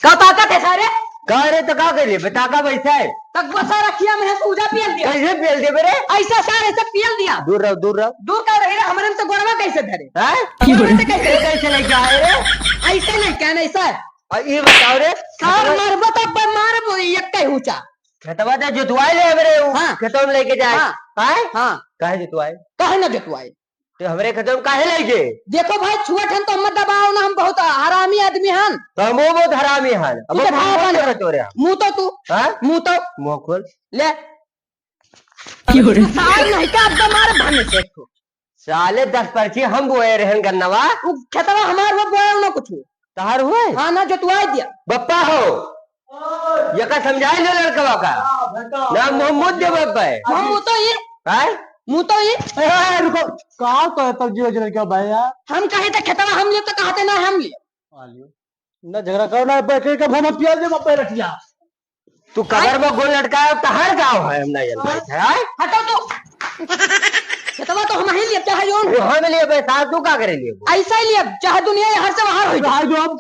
का ताकत है सारे कह रहे तो क्या करिए बता का पैसा है तक बसा रखिया मैं पूजा पियल दिया कैसे पेल दे मेरे ऐसा सारे सब पियल दिया दूर रहो दूर रहो दूर का रही हमरे में तो गोड़वा कैसे धरे हैं? गोड़वा से कैसे कैसे लेके आए रे ऐसे नहीं क्या नहीं सर ये बताओ रे सर मरबो तब मारबो एक कई ऊंचा खेतवा तो जुतवाई ले मेरे हाँ। खेतों में लेके जाए हाँ। हैं? हाँ काहे जुतवाई कहे ना देखवाई तो हमरे खेतों में काहे लेके देखो भाई छुआ ठन तो मत दबाओ ना हम बहुत हरामी आदमी हन तो हम वो बहुत हरामी हैं अब तू तो भाव बन कर तोरे मुंह तो तू हैं मुंह तो मुंह खोल ले साल नहीं का अब मार भाने से तू साले 10 पर्ची हम बोए रहन गन्नवा वो खेतवा हमार वो बोया ना कुछ तहार हुए हाँ ना जोतवाई दिया बप्पा हो ये का समझाए लो लड़कवा का ना मोहम्मद दे बप्पा है हम मुंह तो ये हैं? मुंह तो ये रुको कहा तो है तब जीवन क्या भाई यार हम कहे थे खेतवा हम लिए तो कहते ना हम लिए न झगड़ा करो ना बैठे का भमा पिया दे मप्पे रखिया तू कबर में गोल लटकाया तो हर गाँव है हम नहीं जानते हैं हटो तो खेतवा तो हम ही लिए चाहे जो वहाँ में लिए पैसा तू क्या करे लिए ऐसा ही लिए चाहे दुनिया यहाँ से बाहर हो जाए भाई जो अब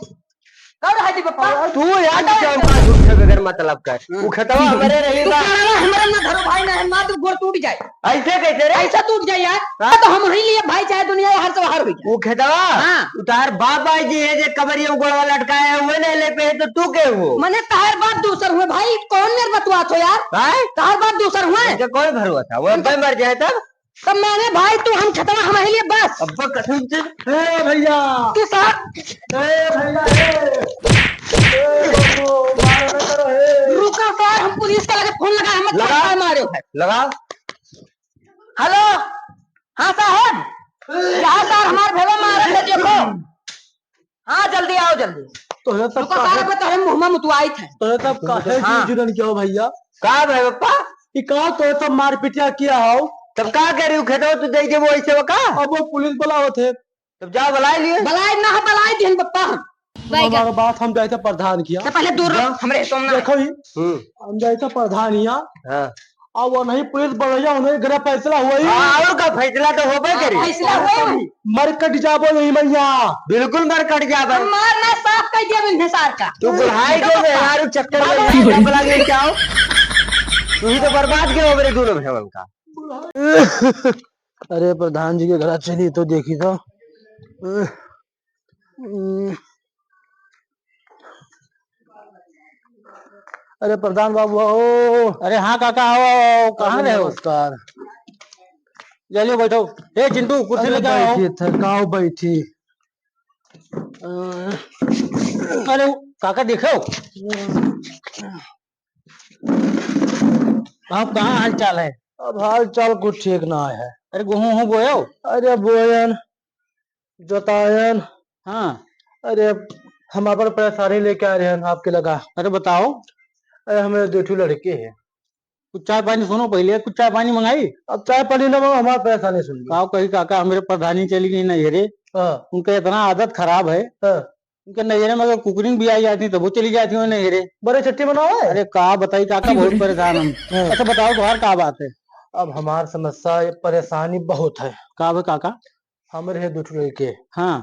कब रहा थी पप्पा तू यार झूठ से बगैर मतलब कर तू खेतवा हमारे तू रहेगा कहना हमारे ना धरो भाई ना माँ तो गोड़ टूट जाए ऐसे कैसे रे ऐसा टूट जाए यार तो हम ही लिए भाई चाहे दुनिया यहाँ से बाहर हो जाए वो खेतवा हाँ। उतार बाप आई जी है जे कबरियों गोड़वा लटकाया है मैंने ले पे तो तू के हो मैंने तहार बात दूसर हुए भाई कौन मेरे बतवा हो यार भाई तहार बात दूसर हुए इनका कौन भरवा था वो अब मर जाए तब तब मैंने भाई तू हम खेतवा हम ही लिए बस अब्बा कसम से ए भैया तू साहब ए भैया मारो ना करो हे रुको सर हम पुलिस का लगे फोन लगा हम लगा। मारो है लगाओ हेलो हाँ साहब यहाँ सर हमारे भेवा मारे थे देखो हाँ जल्दी आओ जल्दी तो है तब रुको सारे पे तोरे मुंह में मुतवाई थे तो है तब काहे हाँ। जुड़न क्या हो भैया कहा भाई पप्पा ये कहा तो है तब मार पिटिया किया हो तब क्या कह रही हूँ खेतवा तू देखे वो ऐसे वो का अब वो पुलिस बुलाओ थे तब जाओ बुला लिए बलाई ना बलाई दिन पप्पा हम हमारा बात हम जाए थे प्रधान किया तो पहले दूर रहो हमरे तुम ना देखो ही हम्म हम जाए थे प्रधान यहाँ हाँ अब वो नहीं पुलिस बढ़िया उन्हें गृह फैसला हुआ ही हाँ, और का फैसला तो हो गई करी फैसला हुआ ही मर कट जाबो नहीं भैया बिल्कुल मर कट जा भाई मारना साफ कर दिया बिन हिसार का तू बुढ़ाई के यार चक्कर में क्या बुला के क्या हो तू ही तो बर्बाद के हो मेरे दोनों भवन का अरे प्रधान जी के घर चली तो देखी तो अरे प्रधान बाबू आओ अरे हाँ काका आओ कहाँ रहे हो नमस्कार चलिए बैठो ए चिंटू कुर्सी अरे लेके आओ बैठी थकाओ बैठी अरे काका देखो आप कहाँ हाल चाल है अब हाल चाल कुछ ठीक ना है अरे गेहूं बोए हो अरे बोयन जोतायन हाँ अरे हम अपन परेशानी लेके आ रहे हैं आपके लगा अरे बताओ अरे हमें दो ठो लड़के हैं कुछ चाय पानी सुनो पहले कुछ चाय पानी मंगाई अब चाय पानी ना मांगो, हमारी परेशानी सुन लो। कहो कही काका मेरे प्रधानी चली गई नजरे हाँ उनका इतना आदत खराब है हाँ उनके नजरे में अगर कुकरिंग भी आई जाती तो वो चली जाती है नजरे बड़े छुट्टी मनाओ है अरे का बताई काका बहुत परेशान हम हाँ। अच्छा बताओ तुम्हार का बात है अब हमारी समस्या ये परेशानी बहुत है का बे काका हमारे है दो ठो लड़के हाँ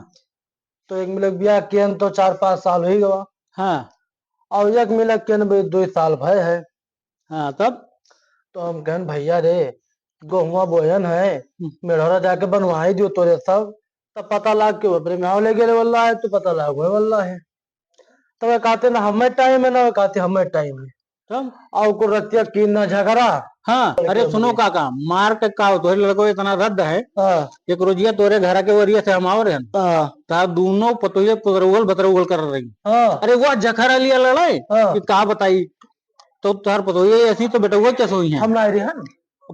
तो एक मिलक ब्याह कियन तो 4-5 साल हो ही गवा हाँ और एक मिलक कियन भाई 2 साल भय है हाँ तब तो हम कहन भैया रे गेहुआ बोयन है मेढ़ोरा जाके बनवाई दियो तोरे सब तब पता लाग के बपरे में ले गेले वल्ला है तो पता लाग हुए वल्ला है तो वे कहते ना हमें टाइम है ना वे कहते हमें टाइम है तब और को रतिया की ना झगड़ा हाँ अरे सुनो काका मार के का तोरे लड़को इतना रद्द है हाँ एक रोजिया तोरे घर के वरिया से हम आओ रहे हाँ ता दोनों पतोये पुतरउगल बतरउगल कर रही हाँ अरे वो जखर लिया लड़ाई हाँ कि का बताई तो तार पतोये ऐसी तो बेटा क्या सोई है हम ना रही है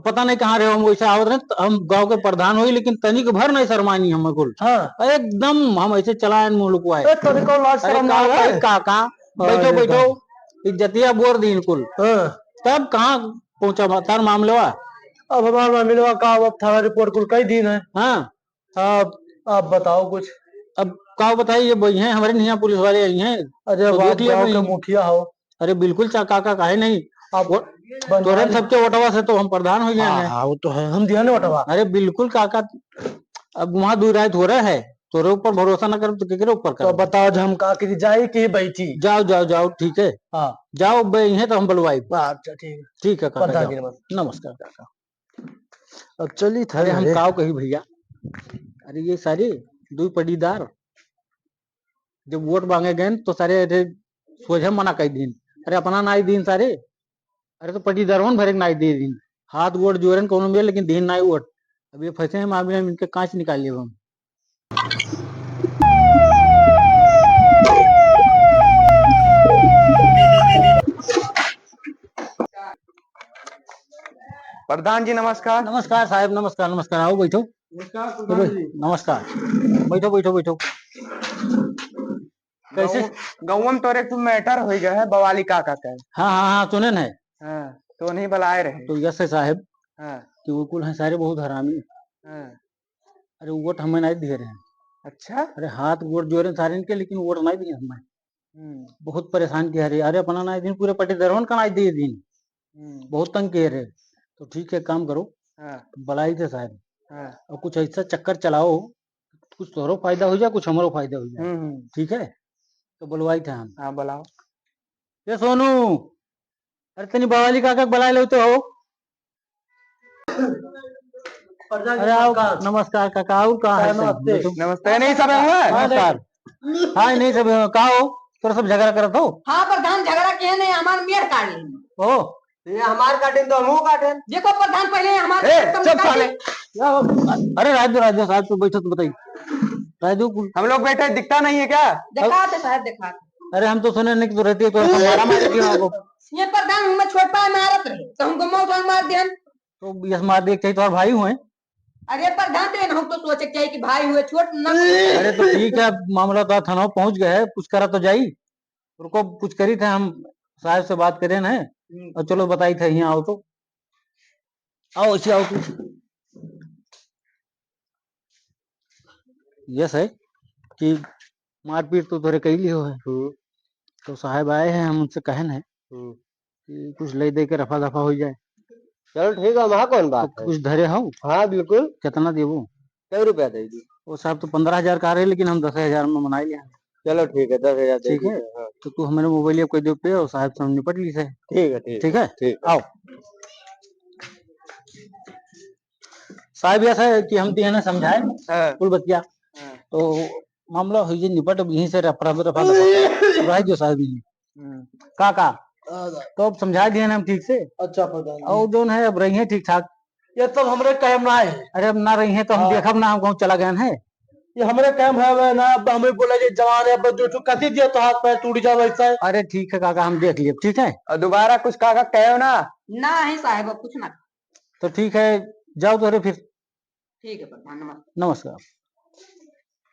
पता नहीं कहाँ रहे हम वैसे आवत रहे हम गांव के प्रधान हुई लेकिन तनिक भर नहीं शर्मानी हम कुल हाँ एकदम हम ऐसे चलाए मुंह लुकवाए ए तोरे को लाज अरे शर्म ना का आवे काका बैठो अरे बैठो इज्जतिया बोर दीन कुल हाँ तब कहाँ पहुंचा तार मामले वा अब हमारा मिलवा का अब थाना रिपोर्ट कुल कई दिन है हाँ आप बताओ कुछ अब का बताइए ये वही है हमारे यहाँ पुलिस वाले आई हैं अरे तो बात देख लिया गाँव के भाई। मुखिया हो अरे बिल्कुल काका काहे नहीं आप तोरे सबके वोटवा से तो हम प्रधान हो गए हैं हाँ वो तो है हम दिया ना बटवा अरे बिल्कुल काका अब वहाँ दूर रात हो रहा है तोरे ऊपर भरोसा ना करो तो केकरे ऊपर तो करो। बताओ जो हम का कि जाई कि बैठी। जाओ जाओ जाओ, ठीक है, हाँ जाओ बही तो हम बुलवाई। अच्छा ठीक है। ठीक है काका, प्रधान जाओ। जी नमस्कार। नमस्कार काका। अब चली था अरे हम घरे। काव कही भैया, अरे ये सारे दो पटीदार जब वोट मांगे गए तो सारे अरे सोझे मना कर दिन, अरे अपना नाई दिन सारे, अरे तो पटीदारों भरे नाई दे दिन, हाथ वोट जोरन कोनो में लेकिन दिन नाई वोट। अब ये फंसे हैं मामले में, इनके कांच निकाल लिए हम। प्रधान जी नमस्कार। नमस्कार साहब, नमस्कार नमस्कार, आओ बैठो। नमस्कार, बैठो बैठो बैठो। कैसे? गाँव में तोरे कुछ मैटर हो गया है बवाली काका का। हाँ हाँ हाँ, सुने न है। हाँ तो नहीं बुलाए रहे। तो यस है साहब हाँ कि वो कुल है सारे बहुत हरामी। हाँ। अरे वोट हमें नहीं दे रहे हैं। अच्छा। अरे हाथ वोट जोरे सारे इनके, लेकिन वोट नहीं दिए हमें। बहुत परेशान किया रे, अरे अपना नहीं दिन पूरे पटीदारों का नहीं दिए दिन, बहुत तंग किए रे। तो ठीक है, काम करो, हाँ बुलाई थे साहब, हाँ। और कुछ ऐसा चक्कर चलाओ कुछ तोरो फायदा हो जाए, कुछ हमारो फायदा हो जाए। ठीक है, तो बुलवाई थे हम। हाँ बुलाओ। ये सोनू, अरे तनी बवाली काका बुला लो तो हो। प्रधान जी अरे आओ, नमस्कार। नमस्कार काका, आओ कहाँ है? नमस्ते। बैठो। नमस्ते। नहीं सब हुआ है? नमस्कार। हाँ नहीं सब कहा हो, तोरा सब झगड़ा करत हो। हाँ प्रधान झगड़ा किए नहीं हमार मेड़ काट ली। ओ ये हमार काटें तो हम काटें। देखो प्रधान पहले हमारे ए, चुप साले। अरे राजू राजू साहब तो बैठो, तो बताइए राजू। हम लोग बैठे दिखता नहीं है क्या? दिखाते साहब दिखाते। अरे हम तो सुने नहीं कि तो रहती है, तो मारा मारी की आपको। ये प्रधान हमें छोट पाए मारत रहे तो हमको मौत मार दिया। तो यस मार देख चाहिए, तुम्हारे भाई हुए। अरे प्रधान थे हम तो सोचे क्या कि भाई हुए छोट न। अरे तो ठीक है, मामला तो थाना पहुंच गए, कुछ करा तो जाई, उनको कुछ करी थे हम साहब से बात करें ना, और चलो बताई थे यहाँ आओ तो, आओ ऐसे आओ तू। यस है कि मारपीट तो थोड़े कई लियो है। तो साहब आए हैं, हम उनसे कहन है कि कुछ ले दे के रफा दफा हो जाए। चलो ठीक है, वहाँ कौन बात तो है। कुछ धरे हो? हाँ बिल्कुल। कितना देवो? कई रुपया देगी? वो साहब तो 15,000 का रहे, लेकिन हम 10,000 में मना लिया। चलो ठीक है, 10,000 दे ठीक है, दीजिए। हाँ तो तू हमारे मोबाइल कोई दे पे, और साहब से हम निपट ली से। ठीक है ठीक ठीक है, ठीक। आओ साहब। ऐसा है कि हम दिया ना समझाए हाँ कुल बतिया, हाँ। तो मामला हो जी निपट, अब यहीं से रफा दफा रह जो साहब यहीं। काका तो अब समझा दिए ना हम ठीक से, अच्छा प्रधान जी। और जो है अब रही है ठीक ठाक। ये सब हमरे काम ना है। अरे अब ना रही है तो हम देखब ना, हम गाँव चला गए है। ये हमरे काम है वे ना, अब हमें बोला जे जवान है बस जो कथी दिया तो हाथ पैर टूट जाए वैसा है। अरे ठीक है काका, हम देख लिए, ठीक है। और दोबारा कुछ काका कहो ना। ना ही साहब अब कुछ ना। तो ठीक है, जाओ तो, अरे फिर ठीक है प्रधान नमस्ते। नमस्कार।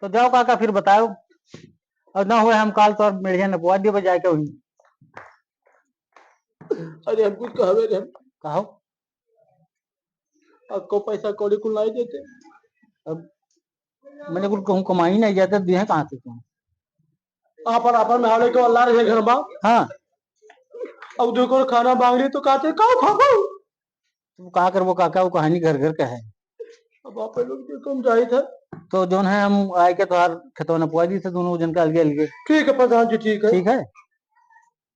तो जाओ काका, फिर बताओ, और ना हुए हम काल तो मेढ़िया नपवा दिए बजाय के वही। अरे हम कुछ कहवे रे, कहो आपको पैसा कौड़ी कुल नहीं देते। अब मैंने कुछ कहूँ कमाई नहीं जाते, दिए कहाँ से तुम? आपन में हाले को अल्लाह रे घर बा। हाँ, अब देखो खाना मांग ली तो कहते खाओ खाओ खाओ। तुम कहा कर वो काका, वो कहानी घर घर का है। अब आप लोग के कम जाहिर है। तो जो है हम आए के तो खेतवा नपवा दी थे दोनों जन का अलगे अलगे। ठीक है प्रधान जी ठीक है। ठीक है,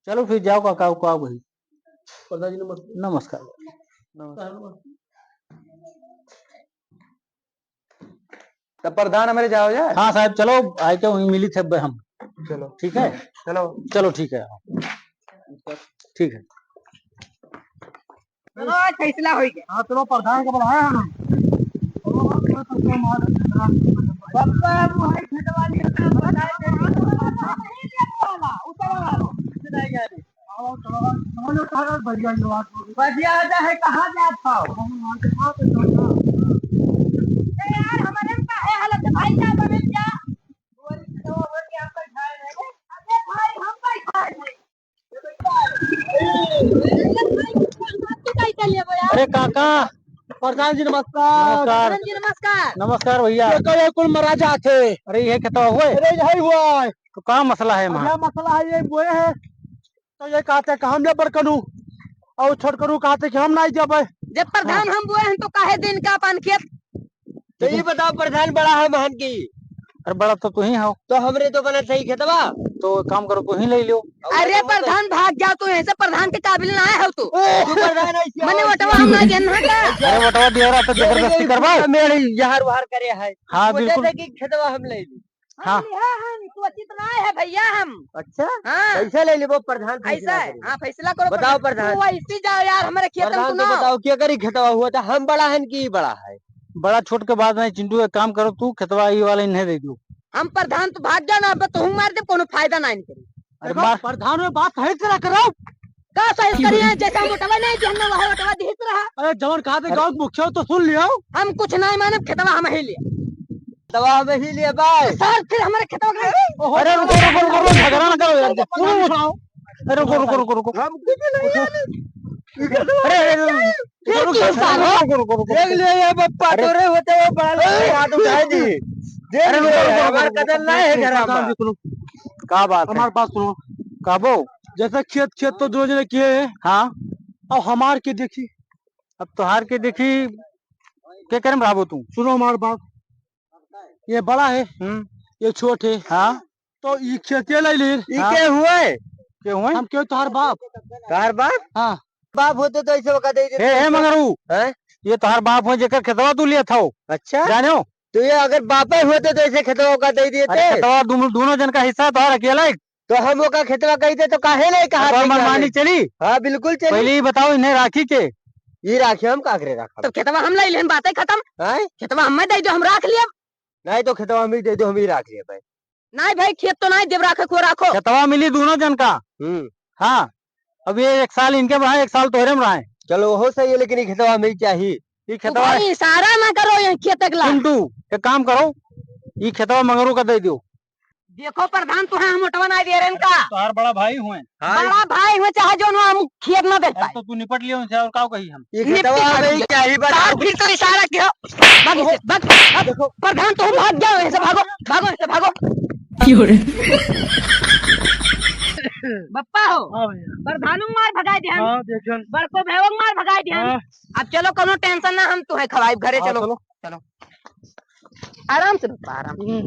चलो फिर जाओ काका को आओ वही। प्रधान जी नमस्ते। नमस्कार। नमस्ते। तब प्रधान हमारे जाओ जाए। हाँ साहब, चलो आए के वहीं मिली थे अब हम। चलो ठीक है, चलो चलो ठीक है, ठीक है। चलो आज फैसला हो गया। हाँ चलो प्रधान को बुलाया है हम। बढ़िया है कहाँ जात हो? यार हमारे में का है हालत भाई क्या बने क्या? बोल तो हो क्या कर खाए नहीं? अरे भाई हम भाई खाए नहीं। अरे काका, प्रधान जी नमस्कार। नमस्कार। जी नमस्कार। नमस्कार भैया। ये कुल महाराजा थे। अरे ये खेतवा हुए, अरे यही हुआ है। तो क्या मसला है वहाँ? क्या मसला है, ये बोए है तो ये कहते कि हम ले बर करूं और छोड़ करूं, कहते कि हम नहीं जब। जब प्रधान हम बोए हैं तो काहे दिन का पान खेत? तो ये बताओ प्रधान बड़ा है महन की। अरे बड़ा तो ही हो, तो हमरे तो बना सही खेतवा। तो काम करो तू ही ले लो। अरे प्रधान भाग जा तू ऐसे प्रधान के काबिल ना है हो तू तू प्रधान ऐसे मने वटवा हम ना देना का अरे बटवा दिया रहा तो जबरदस्ती करवाओ। मेरे यहार वहार करे है। हाँ वजह बिल्कुल। से कि खेतवा हम ले ली। हाँ। हम तू उचित ना है भैया हम। अच्छा हाँ कैसे ले ली वो प्रधान ऐसा फैसला है। करेगा। हाँ फैसला करो बताओ प्रधान। तू ऐसी जाओ यार हमारे खेत में प्रधान तू तो ना बताओ क्या करी खेतवा हुआ था हम बड़ा है कि बड़ा है। बड़ा छोट के बाद नहीं चिंटू, एक काम करो तू खेतवा ये वाला इन्हें दे दो। हम प्रधान तू भाग जा ना अब तू मार दे कोनो फायदा ना इनके अरे मार प्रधान में बात सही तरह करो। का सही करिए जैसा मोटवा नहीं जहन वह मोटवा दिख रहा। अरे जवन कहा थे गाँव के मुखिया हो तो सुन लियो। हम कुछ नहीं माने खेतवा हम ही लिया खेतवा हम ही लिए भाई। सर फिर हमारे खेतवा का अरे रुको रुको रुको रुको, झगड़ा ना करो यार। अरे रुको रुको रुको रुको। हम कुछ नहीं जाने। अरे फिर की हिसाब है? रुको रुको रुको। देख लियो ये बप्पा तोरे होते वो बड़ा लोग हाथ उठाए दी। देख अरे लियो रुको रुको हमार रुको, कदर ना है घर में। क्या बात है? हमारे पास सुनो, काबो। जैसे खेत खेत तो दो जने किए हैं, हाँ अब हमार के देखी। अब तो हार के देखी क्या करें राबो तू। सुनो हमारी बात, ये बड़ा है ये छोट है, हाँ तो ये खेते ले ली। ई के हुए क्यों हुए? हम क्यों तुम्हार बाप। कार बाप हाँ बाप होते तो ऐसे वक्त दे हे देते। हे मगरू, हैं? ये तोहार बाप हो जेकर खेतवा तू लिया था अच्छा जाने हो? तो ये अगर बापे होते तो ऐसे खेतवा का दे दिए अरे थे। खेतवा दोनों जन का हिस्सा तोहार अकेला है। तो हम वो का खेतवा कही थे तो काहे नहीं कहा और थे कि मनमानी हमें? चली। हाँ बिल्कुल चली। पहले ही बताओ इन्हें राखी के। ये राखी हम काकरे रखा तो खेतवा हम ले लेन बातें खत्म। है। खेतवा हम दे दो हम राख लिया। नहीं तो खेतवा हम ही दे दो हम ही राख लिए भाई। नहीं भाई खेत तो नहीं जब राखे को राखो। खेतवा मिली दोनों जन का। हाँ अब ये एक साल इनके रहा, एक साल तोहरे में रहा है। चलो वो सही है लेकिन ये खेतवा हमें ही चाहिए। ये तू खेतवा भाई इशारा ना करो ये खेत अगला। चिंटू एक काम करो, ये खेतवा मंगरू का दे दो। देखो प्रधान तू हम मोटवा नहीं दे रहे इनका। तोहार बड़ा भाई हुए। बड़ा भाई हुए चाहे जो हम खेत ना दे पाए। तो तू निपट लियो उनसे और क्या कही हम। ये खेतवा हमें ही चाहिए बस। साहब फिर तो इशारा किया भाग इसे भाग। अब प्रधान तुम भाग जाओ ऐसे भागो भागो ऐसे भागो। बप्पा हो हाँ भैया। प्रधान मार भगाई दिया हाँ देखिए। बड़को भेवंग मार भगाई दिया। हाँ। अब चलो कोनो टेंशन ना हम तुम्हें खवाई घरे हाँ, चलो चलो। चलो आराम से बप्पा आराम से।